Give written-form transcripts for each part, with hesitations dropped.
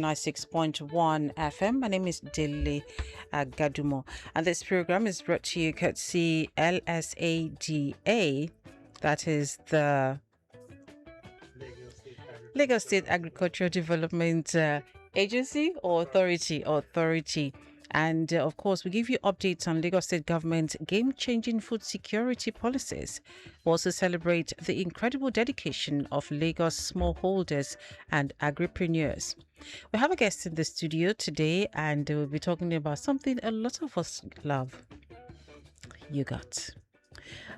96.1 FM. My name is Dele Gadumo, and this program is brought to you courtesy LSADA, that is the Lagos State Agricultural Development Agency or Authority. And of course, we give you updates on Lagos State government game-changing food security policies. We also celebrate the incredible dedication of Lagos smallholders and agripreneurs. We have a guest in the studio today, and we'll be talking about something a lot of us love: yogurt.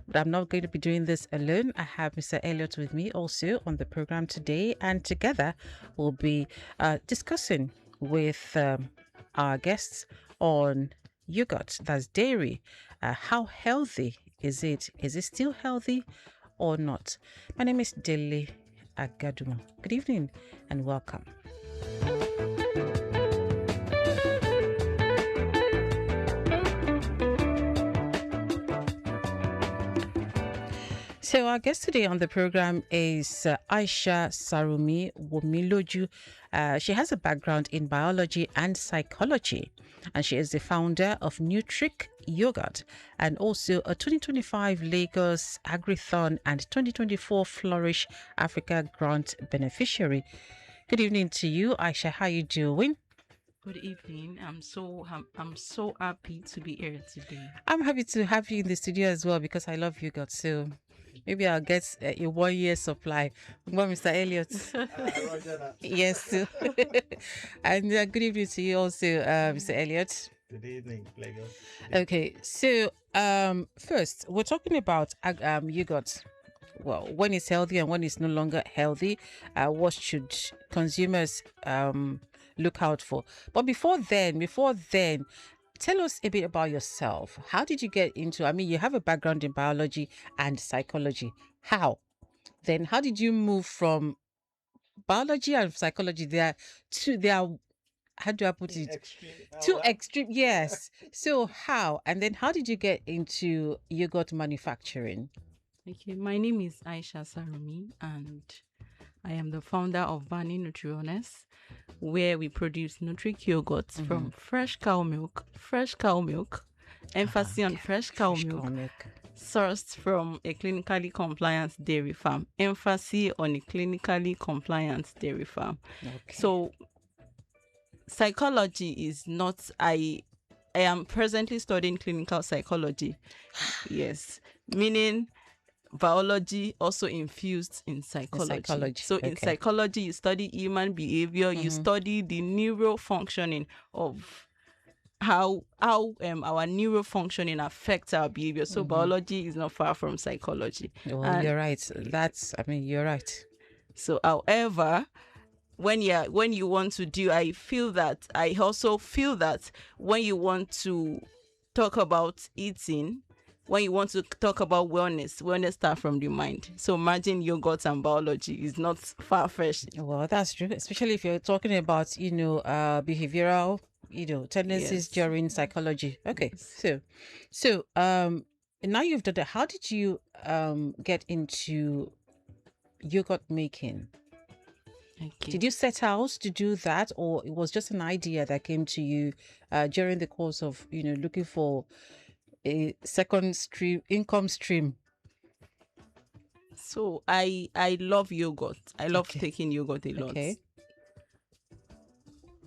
But I'm not going to be doing this alone. I have Mr. Elliot with me also on the program today, and together we'll be discussing with our guests on yogurt, that's dairy. How healthy is it? Is it still healthy or not? My name is Dele Agadumo. Good evening and welcome. So our guest today on the program is Aaishah Sarumi Womiloju. She has a background in biology and psychology, and she is the founder of NUTRIQ Yoghurt and also a 2025 Lagos Agrithon and 2024 Flourish Africa Grant beneficiary. Good evening to you, Aaishah. How are you doing? Good evening. I'm so happy to be here today. I'm happy to have you in the studio as well because I love yogurt. So maybe I'll get a 1 year supply. Well, Mr. Elliot. Yes. And good evening to you also, Mr. Elliot. Good evening, Lagos. Okay. So first, we're talking about yogurt. Well, when it's healthy and when it's no longer healthy, what should consumers look out for? But before then, tell us a bit about yourself. How did you get into, you have a background in biology and psychology. How? Then how did you move from biology and psychology how do I put it? Extreme, yes. So how? And then how did you get into yogurt manufacturing? Okay, my name is Aaishah Sarumi, and I am the founder of NUTRIQ, where we produce NUTRIQ Yoghurt from fresh cow milk, emphasis on fresh cow milk, sourced from a clinically compliant dairy farm, emphasis on a clinically compliant dairy farm. Okay. So psychology is not, I am presently studying clinical psychology. Yes, meaning biology also infused in psychology. So in psychology, you study human behavior, you study the neural functioning of how our neural functioning affects our behavior. So biology is not far from psychology. Well, you're right. You're right. So however, when you want to do, I also feel that when you want to talk about eating, when you want to talk about wellness starts from the mind. So merging yogurt and biology is not far-fetched. Well, that's true, especially if you're talking about, behavioral, tendencies during psychology. Okay, yes. So now you've done that. How did you get into yogurt making? Okay. Did you set out to do that, or it was just an idea that came to you during the course of, looking for a second income stream? So I love yogurt. I love taking yogurt a lot. Okay.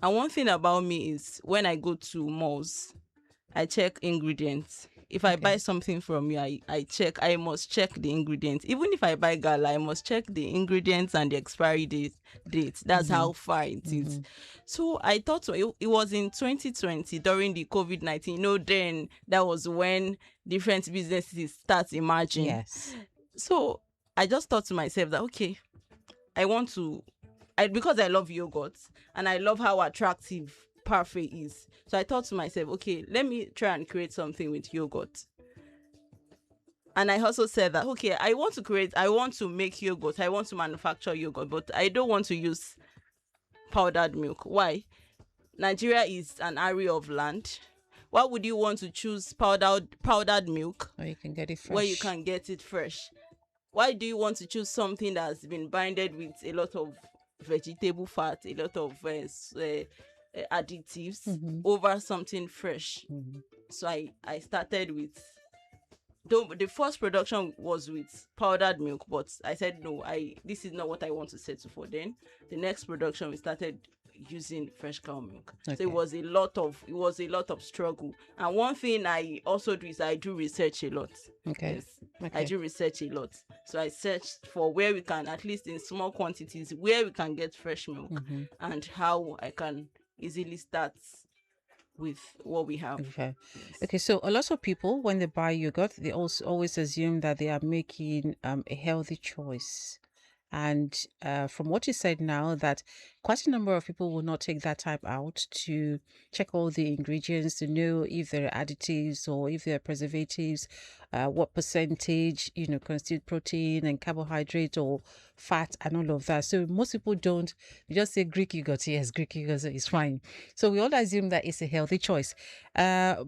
And one thing about me is when I go to malls, I check ingredients. If I buy something from you, I must check the ingredients. Even if I buy gala, I must check the ingredients and the expiry date. That's how far it is. So I thought it was in 2020 during the COVID-19. Then that was when different businesses start emerging. Yes. So I just thought to myself that, okay, because I love yogurt and I love how attractive parfait is. So I thought to myself, okay, let me try and create something with yogurt. And I also said that, okay, I want to make yogurt, I want to manufacture yogurt, but I don't want to use powdered milk. Why? Nigeria is an area of land. Why would you want to choose powdered milk where you can get it fresh? Why do you want to choose something that's been binded with a lot of vegetable fat, a lot of additives Mm-hmm. over something fresh. Mm-hmm. So I started with, though the first production was with powdered milk, but I said no, this is not what I want to settle for. Then the next production we started using fresh cow milk. Okay. So it was a lot of struggle. And one thing I also do is I do research a lot. Okay. Yes. Okay. I do research a lot. So I searched for where we can, at least in small quantities, where we can get fresh milk, Mm-hmm. and how I can easily start with what we have. Okay. Yes. Okay. So a lot of people, when they buy yogurt, they also always assume that they are making a healthy choice. And from what you said now, that quite a number of people will not take that time out to check all the ingredients to know if there are additives or if there are preservatives, what percentage, constitute protein and carbohydrate or fat and all of that. So most people don't. They just say Greek yogurt. Yes, Greek yogurt is fine. So we all assume that it's a healthy choice. But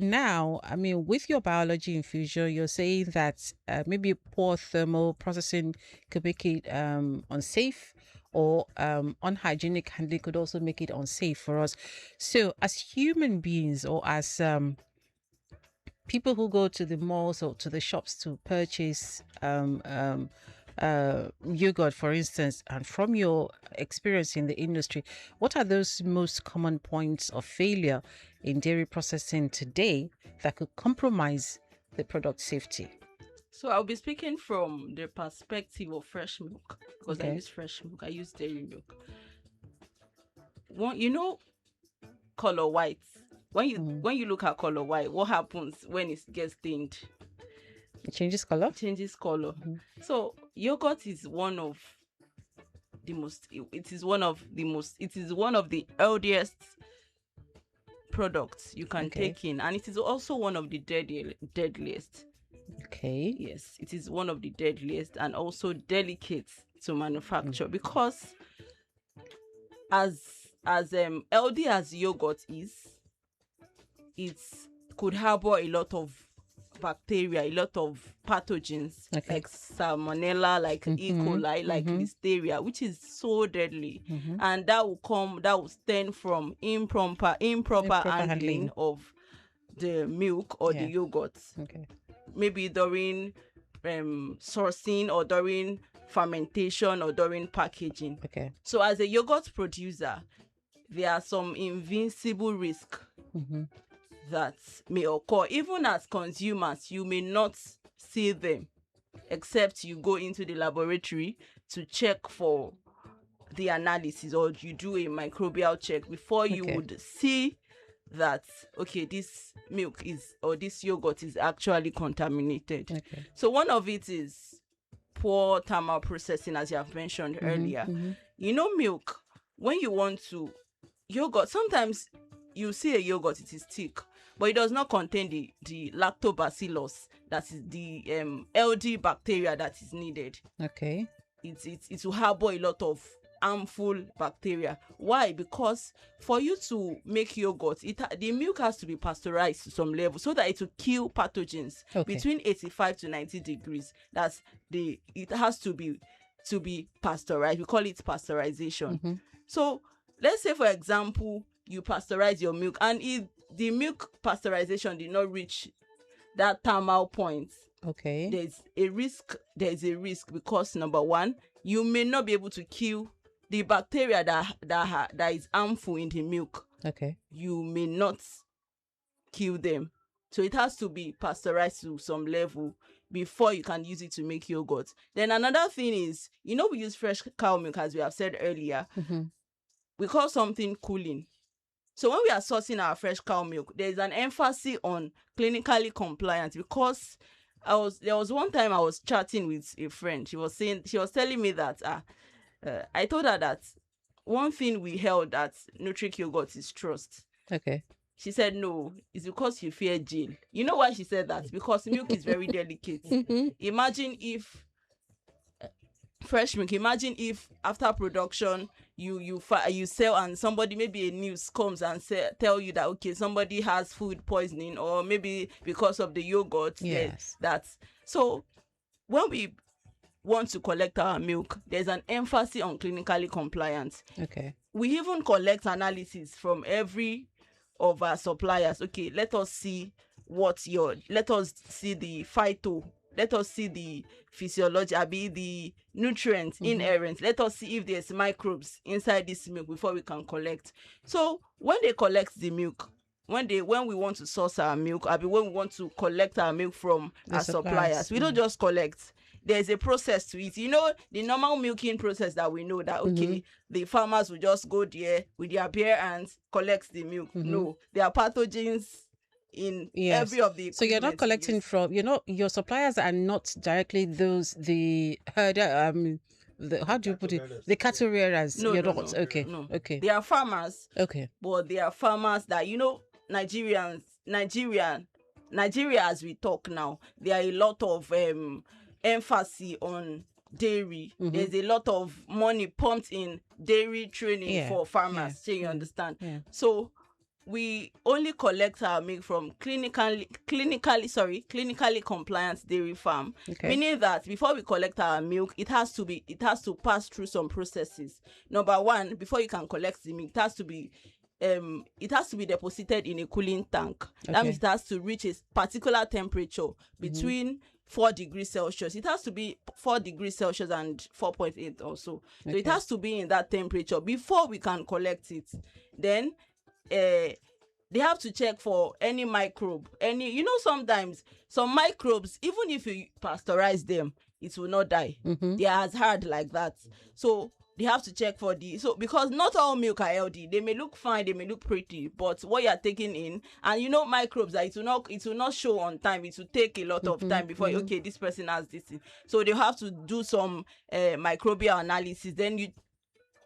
now, I mean, with your biology infusion, you're saying that maybe poor thermal processing could make it unsafe, or unhygienic handling could also make it unsafe for us. So as human beings, or as people who go to the malls or to the shops to purchase yogurt, for instance, and from your experience in the industry, what are those most common points of failure in dairy processing today that could compromise the product safety? So I'll be speaking from the perspective of fresh milk, because I Okay. use fresh milk. I use dairy milk. Color white. When you look at color white, what happens when it gets stained? It changes color. It changes color. Mhm. So yogurt is one of the most. It is one of the most. It is one of the healthiest products you can Okay. take in, and it is also one of the deadliest. Okay. Yes, it is one of the deadliest and also delicate to manufacture, because as healthy as yogurt is, it could harbor a lot of bacteria, a lot of pathogens, Okay. like salmonella, like E. Mhm. coli, like Mhm. listeria, which is so deadly. Mhm. And that will stem from improper handling handling. of the milk or the Yeah. yogurt, Okay. maybe during sourcing or during fermentation or during packaging. Okay. So as a yogurt producer, there are some invincible risks Mhm. that may occur. Even as consumers, you may not see them, except you go into the laboratory to check for the analysis, or you do a microbial check before you Okay. would see that, okay, this milk is, or this yogurt is actually contaminated. Okay. So one of it is poor thermal processing, as you have mentioned earlier. Mhm. Milk, when you want to, yogurt, sometimes you see a yogurt, it is thick, but it does not contain the lactobacillus, that is the LD bacteria that is needed. Okay. It will harbor a lot of harmful bacteria. Why? Because for you to make yogurt, the milk has to be pasteurized to some level so that it will kill pathogens. Okay. Between 85 to 90 degrees. It has to be pasteurized. We call it pasteurization. Mhm. So let's say, for example, you pasteurize your milk, and if the milk pasteurization did not reach that thermal point, Okay. there is a risk, because number one, you may not be able to kill the bacteria that is harmful in the milk. Okay. You may not kill them. So it has to be pasteurized to some level before you can use it to make yogurt. Then another thing is, we use fresh cow milk, as we have said earlier. Mhm. We call something cooling. So when we are sourcing our fresh cow milk, there is an emphasis on clinically compliant, because there was one time I was chatting with a friend. She was telling me that I told her that one thing we held at NUTRIQ Yoghurt is trust. Okay. She said no, it's because you fear jail. You know why she said that? Because milk is very delicate. Imagine if fresh milk, imagine if after production you sell, and somebody, maybe a news comes and tell you that, okay, somebody has food poisoning, or maybe because of the yogurt. Yes. So when we want to collect our milk, there's an emphasis on clinically compliant. Okay. We even collect analysis from every of our suppliers. Okay, let us see let us see the phyto, let us see the physiology, the nutrients inherent. Let us see if there's microbes inside this milk before we can collect. So when they collect the milk, when we want to source our milk, when we want to collect our milk from The our suppliers, we don't just collect. There's a process to it. The normal milking process that we know that, okay, the farmers will just go there with their bare hands, collect the milk. No, there are pathogens in every of the. So you're not collecting from, your suppliers are not directly the herder, how do you put it? The cattle rearers. No, You're no, not. no, Okay. no. Okay. They are farmers. Okay. But they are farmers that, Nigeria, as we talk now, there are a lot of emphasis on dairy. There's a lot of money pumped in dairy training for farmers. So you understand. Yeah. So we only collect our milk from clinically compliant dairy farm. Okay. Meaning that before we collect our milk, it has to pass through some processes. Number one, before you can collect the milk, it has to be deposited in a cooling tank. Okay. That means it has to reach a particular temperature between 4 degrees Celsius. It has to be 4 degrees Celsius and 4.8 also. So it has to be in that temperature before we can collect it. Then they have to check for any microbe. Sometimes some microbes, even if you pasteurize them, it will not die. They are as hard like that. So they have to check for because not all milk are healthy. They may look fine, they may look pretty, but what you are taking in, and microbes that it will not show on time. It will take a lot of time before okay, this person has this thing. So they have to do some microbial analysis. Then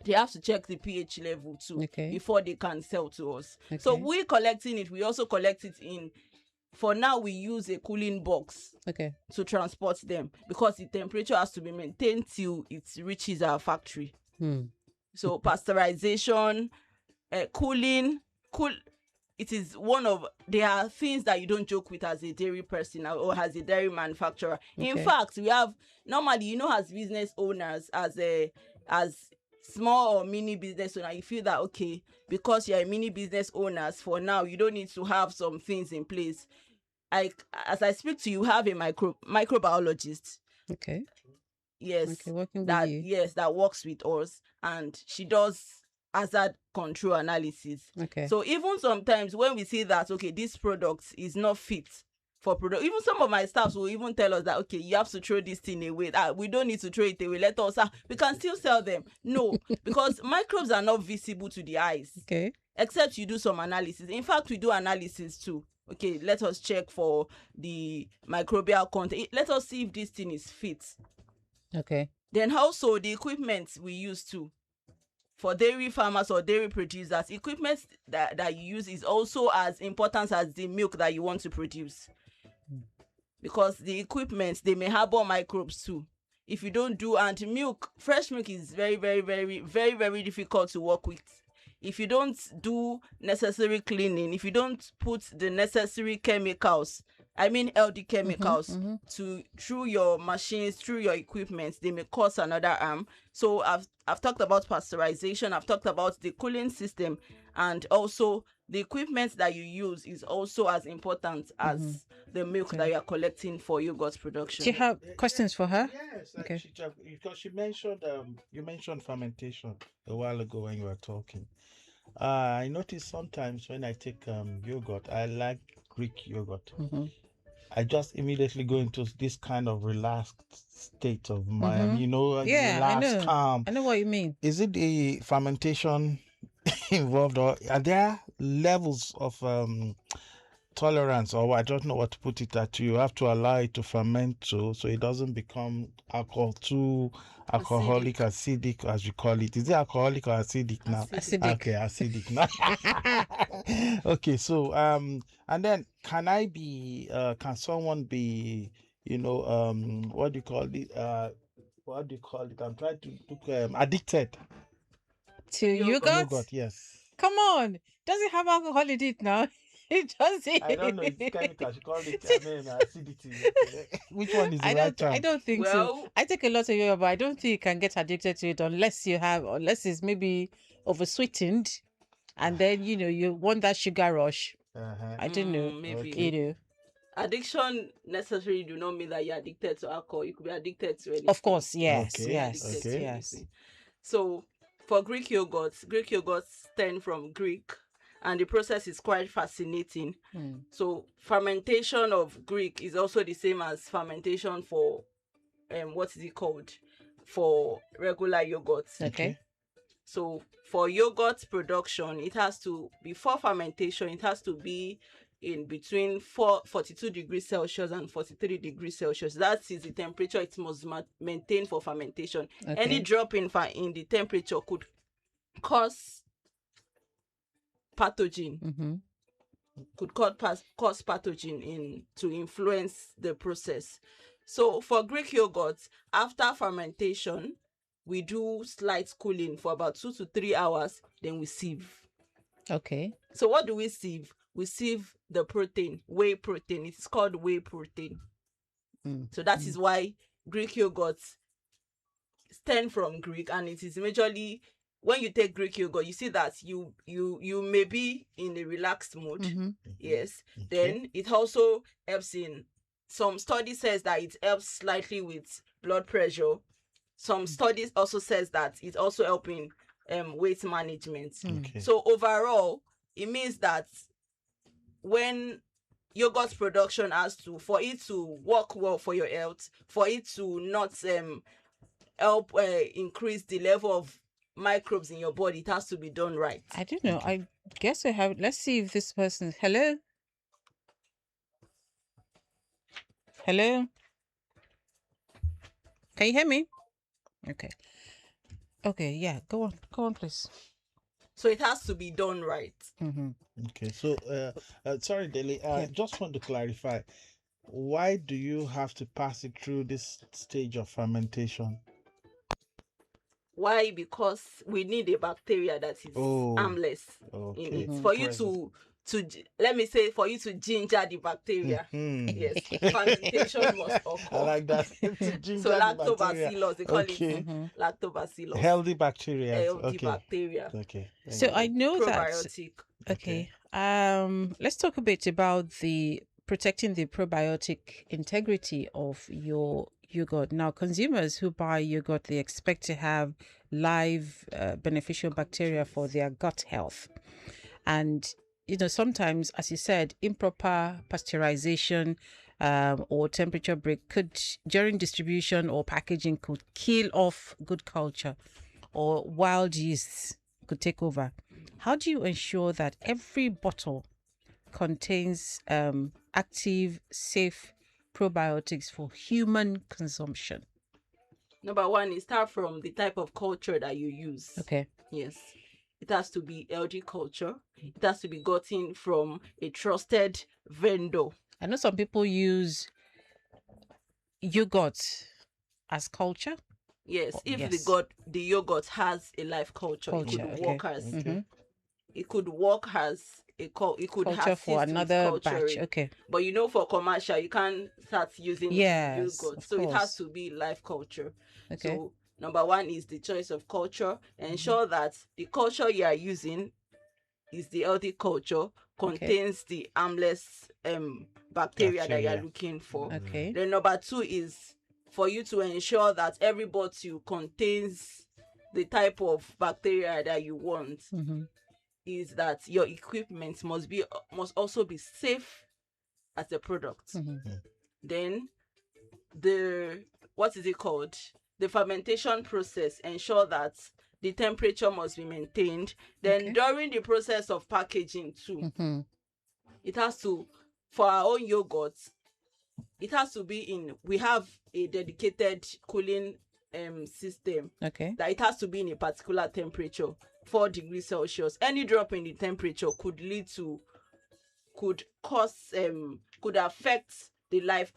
they have to check the pH level too before they can sell to us. Okay. So we collecting it. We also collect it in. For now, we use a cooling box to transport them because the temperature has to be maintained till it reaches our factory. So pasteurization, cooling. It is there are things that you don't joke with as a dairy person or as a dairy manufacturer. Okay. In fact, we have normally, as business owners, as small or mini business owner, you feel that, okay, because you're a mini business owner, for now, you don't need to have some things in place. As I speak to you, have a microbiologist. Okay. Yes. Okay, working with that you. Yes, that works with us, and she does hazard control analysis. Okay. So even sometimes when we see that, okay, this product is not fit for product, even some of my staffs will even tell us that, okay, you have to throw this thing away. We don't need to throw it away. Let us, we can still sell them. No, because microbes are not visible to the eyes. Okay. Except you do some analysis. In fact, we do analysis too. Okay, let us check for the microbial content. Let us see if this thing is fit. Okay. Then also the equipment we use too. For dairy farmers or dairy producers, equipment that you use is also as important as the milk that you want to produce. Because the equipment, they may harbor microbes too. If you don't do, and fresh milk is very, very, very, very, very difficult to work with. If you don't do necessary cleaning, if you don't put the necessary chemicals, healthy chemicals through your machines, through your equipment, they may cause another harm. So I've talked about pasteurization, I've talked about the cooling system, and also the equipment that you use is also as important as the milk that you are collecting for yogurt production. Do you have questions for her? Yes, okay. Because you mentioned fermentation a while ago when you were talking. I notice sometimes when I take yogurt, I like Greek yogurt. I just immediately go into this kind of relaxed state of mind, relaxed, calm. I know what you mean. Is it the fermentation involved, or are there levels of tolerance, or I don't know what to put it at? You have to allow it to ferment so it doesn't become too alcoholic, acidic, as you call it. Is it alcoholic or acidic now? Acidic. Okay, acidic now. Okay, so and then can someone be, what do you call it? I'm trying to look addicted to yogurt? Yogurt, yes. Come on, does it have alcohol in it now? It doesn't. I don't know. It's chemical. She called it acidity. Which one is the right term? I don't think so. Well, I take a lot of yoga, but I don't think you can get addicted to it unless it's maybe oversweetened, and then you want that sugar rush. I don't know. maybe. Okay. Addiction necessarily do not mean that you're addicted to alcohol. You could be addicted to anything. Of course, yes, Okay, yes, okay. yes. So for Greek yogurts stem from Greek, and the process is quite fascinating. So fermentation of Greek is also the same as fermentation for what is it called? For regular yogurt. Okay. So for yogurt production, before fermentation, it has to be in between 42 degrees Celsius and 43 degrees Celsius. That is the temperature it must maintain for fermentation. Okay. Any drop in the temperature could cause pathogen. Could cause pathogen to influence the process. So for Greek yogurt, after fermentation, we do slight cooling for about 2 to 3 hours, then we sieve. Okay. So what do we sieve? We sieve the protein, whey protein. It's called whey protein. So that is why Greek yogurts stem from Greek, and it is majorly, when you take Greek yogurt, you see that you may be in a relaxed mode. Yes. Okay. Then it also helps in, some study says that it helps slightly with blood pressure. Some studies also says that it also helping weight management. Okay. So overall, it means that when yogurt production for it to work well for your health, for it to not help increase the level of microbes in your body, it has to be done right. I don't know. I guess I have. Let's see if this person. Hello. Hello. Can you hear me? Okay. Okay. Yeah. Go on, please. So it has to be done right. Okay. So, sorry, Dele. I just want to clarify. Why do you have to pass it through this stage of fermentation? Why? Because we need a bacteria that is harmless in it. For you to let me say, for you to ginger the bacteria. Yes, fermentation must occur. I like that. So lactobacillus, they call it lactobacillus. Healthy bacteria. Healthy bacteria. Okay. So I know Probiotic. that. Okay. Let's talk a bit about the protecting the probiotic integrity of your yogurt. Now, consumers who buy yogurt, they expect to have live beneficial bacteria for their gut health. And, sometimes, as you said, improper pasteurization or temperature break during distribution or packaging, could kill off good culture, or wild yeasts could take over. How do you ensure that every bottle contains active, safe probiotics for human consumption? Number one is start from the type of culture that you use. Okay. Yes. It has to be LG culture. It has to be gotten from a trusted vendor. I know some people use yogurt as culture. Yes, if yes. the yogurt has a life culture, it could work as it could work as it could culture for another batch. Okay. But for commercial, you can't start using yogurt. So it has to be life culture. Okay. So number one is the choice of culture. Ensure that the culture you are using is the healthy culture, contains the harmless bacteria that you are looking for. Okay. Then number two is for you to ensure that every bottle contains the type of bacteria that you want. Is that your equipment must also be safe as a product. Then what is it called? The fermentation process, ensure that the temperature must be maintained. Then during the process of packaging too, it has to, for our own yogurt, it has to be we have a dedicated cooling system. Okay. That it has to be in a particular temperature, 4 degrees Celsius. Any drop in the temperature could affect the live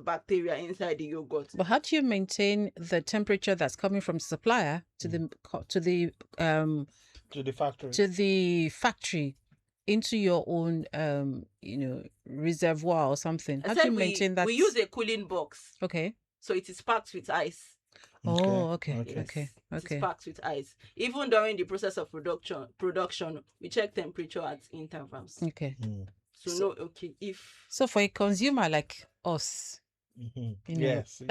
bacteria inside the yogurt. But how do you maintain the temperature that's coming from supplier to the factory? into your own reservoir or something? How do you maintain that? We use a cooling box. Okay. So it is packed with ice. Oh, okay. It is packed with ice. Even during the process of production, we check temperature at intervals. Okay. So for a consumer like us, yes,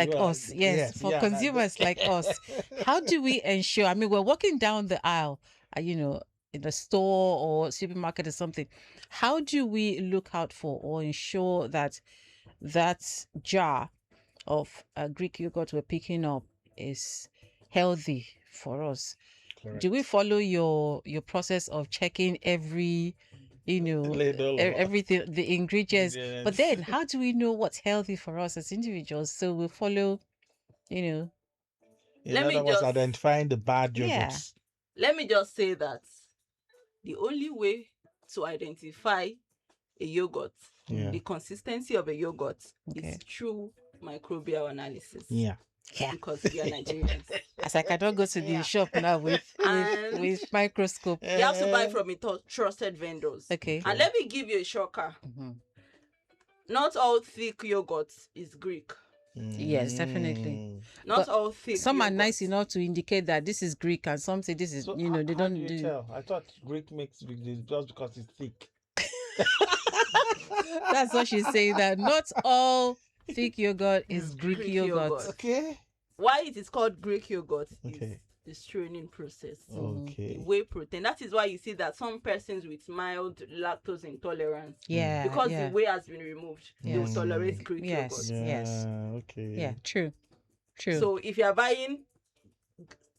for consumers like us, how do we ensure? I mean, we're walking down the aisle, in a store or supermarket or something. How do we look out for or ensure that that jar of Greek yogurt we're picking up is healthy for us? Correct. Do we follow your process of checking every everything, the ingredients? But then how do we know what's healthy for us as individuals? So we follow, in other words, identifying the bad yogurts. Yeah. Let me just say that the only way to identify a yogurt, the consistency of a yogurt, is through microbial analysis. Yeah. Because we are Nigerians. As I cannot go to the shop now with microscope. You have to buy from trusted vendors. Okay. And let me give you a shocker. Mm-hmm. Not all thick yogurt is Greek. Yes, definitely. Not all thick. Some are nice enough to indicate that this is Greek, and some say this is, they don't do. Tell? I thought Greek makes just because it's thick. That's what she's saying. That not all thick yogurt is Greek yogurt. Okay. Why it is called Greek yogurt is the straining process. Okay. The whey protein. That is why you see that some persons with mild lactose intolerance. Yeah. Because the whey has been removed, they will tolerate Greek yogurt. Yes. Okay. Yeah. True. So if you are buying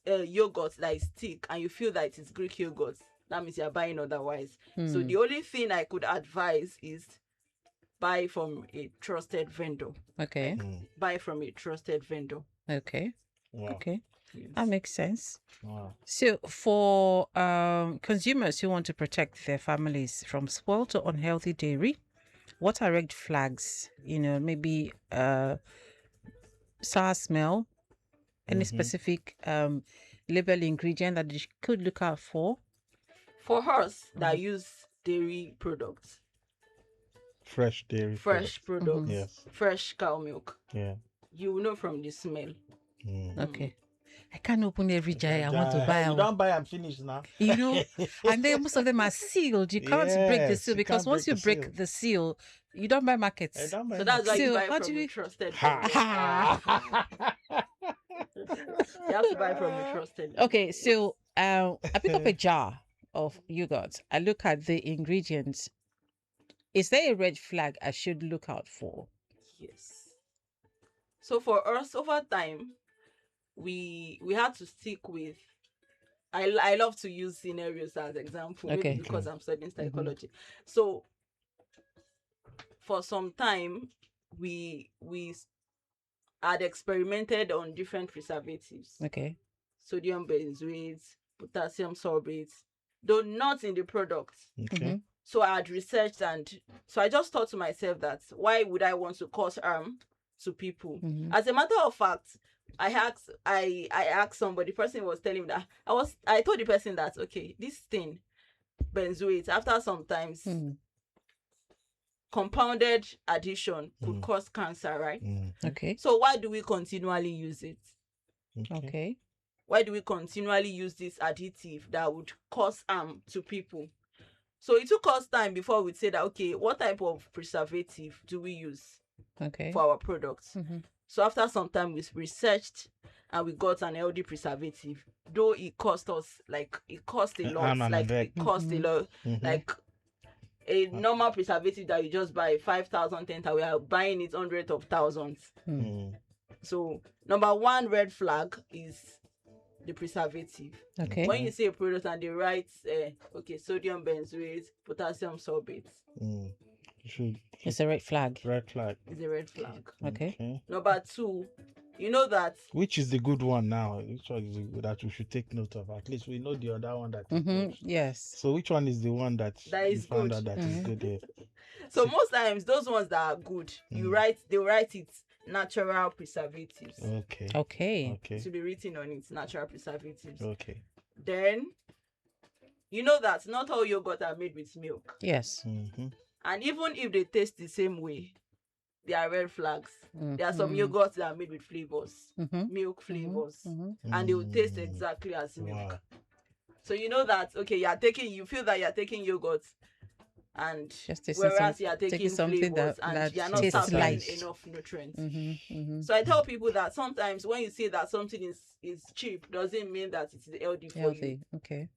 yogurt that is thick and you feel that it is Greek yogurt, that means you are buying otherwise. So the only thing I could advise is buy from a trusted vendor. Okay. Buy from a trusted vendor. Okay. Wow. Okay. Yes. That makes sense. Wow. So for consumers who want to protect their families from spoiled or unhealthy dairy, what are red flags? Maybe sour smell, any specific label ingredient that you could look out for? For us that use dairy products. Fresh dairy products. Yes. Fresh cow milk. Yeah. You will know from the smell. Okay. I can't open every jar I want to buy. You don't buy and finish now. And then most of them are sealed. You can't break the seal because once you break the seal, you don't buy markets. So that's why you buy from a trusted vendor. You have to buy from a trusted vendor. Okay, so I pick up a jar of yogurt. I look at the ingredients. Is there a red flag I should look out for? Yes. So for us, over time, we had to stick with. I love to use scenarios as example, maybe because I'm studying psychology. So for some time, we had experimented on different preservatives. Okay. Sodium benzoate, potassium sorbate, though not in the product. Okay. So I had researched, and so I just thought to myself that why would I want to cause harm to people? As a matter of fact, I asked somebody. The person was telling me that I told the person that this thing, benzoate, after sometimes compounded addition could cause cancer, right? Okay. So why do we continually use it? Okay. Why do we continually use this additive that would cause harm to people? So it took us time before we'd say that, what type of preservative do we use for our products? So after some time, we researched and we got an healthy preservative. Though it cost us, it cost a lot. Like a normal preservative that you just buy 5,000, 10,000, we are buying it hundreds of thousands. So number one red flag is the preservative. Okay. When you see a product and they write, sodium benzoate, potassium sorbate. It's a red flag. Red flag. It's a red flag. Okay. Number two, you know that. Which is the good one now? Which one is the good that we should take note of? At least we know the other one that is good. Yes. So which one is the one that is found good? Out that is good? Yeah. So most times those ones that are good, they write it natural preservatives. Okay. To be written on it, natural preservatives. Okay. Then You know that not all yogurt are made with milk. Yes. Mm-hmm. And even if they taste the same way, there are red flags. There are some Mhm. yogurts that are made with flavors, Mhm. milk flavors, Mhm. and they will taste exactly as milk. Wow. So you know that, okay, you feel that you're taking yogurt, and Just tasting whereas some- you're taking taking something flavors that- and that you're not tastes serving light. enough nutrients. Mhm. So I tell people that sometimes when you say that something is cheap, doesn't mean that it's healthy for you. Healthy. Okay.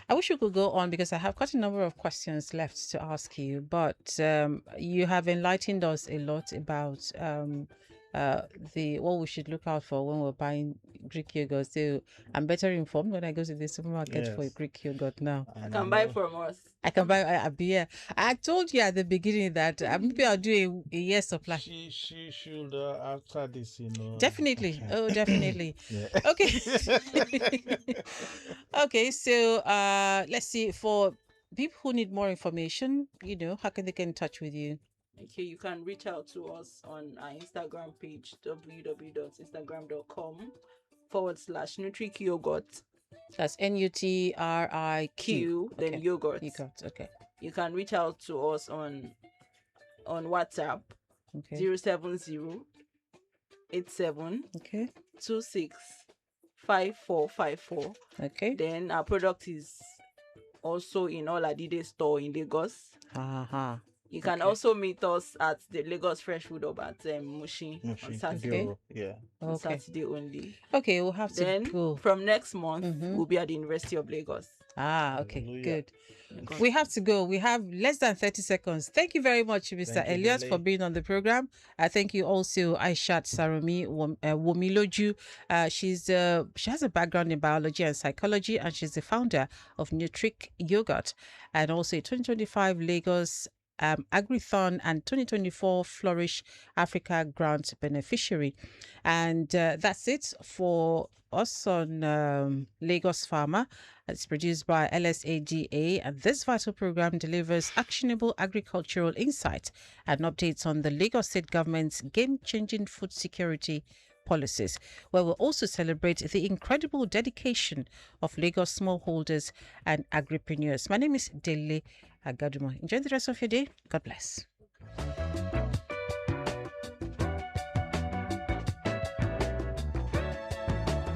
I wish we could go on because I have quite a number of questions left to ask you, but you have enlightened us a lot about the what we should look out for when we're buying Greek yogurt. So I'm better informed when I go to the supermarket for a Yes. Greek yogurt now. You can buy from us. I can buy a beer. I told you at the beginning that maybe I'll do a year supply. She should after this, Definitely. Oh, definitely. Yeah. Okay. Okay, so let's see, for people who need more information, how can they get in touch with you? Okay, you can reach out to us on our Instagram page, www.instagram.com/NUTRIQ Yoghurt. That's NUTRIQ. Q, then yogurt. Yogurt. Okay. You can reach out to us on WhatsApp, Okay. 070 87 Okay. 26 5454. Okay. Then our product is also in all Adidas store in Lagos. You can Okay. also meet us at the Lagos Fresh Food Hub at Mushin on Mushin, Saturday. Kajoro, yeah. On Okay. Saturday only. Okay, we'll have to Then go. from next month, Mhm. we'll be at the University of Lagos. Okay, Hallelujah. good. Okay. We have to go. We have less than 30 seconds. Thank you very much, Mr. Thank you, Elliot, Lily. for being on the program. Thank you also, Aaishah Sarumi Womiloju. She has a background in biology and psychology, and she's the founder of NUTRIQ Yoghurt, and also a 2025 Lagos Agrithon and 2024 Flourish Africa Grant beneficiary. And that's it for us on Lagos Farmer. It's produced by LSADA, and this vital program delivers actionable agricultural insight and updates on the Lagos State Government's game-changing food security policies, where we'll also celebrate the incredible dedication of Lagos smallholders and agripreneurs. My name is Dele Agaduma. Enjoy the rest of your day. God bless.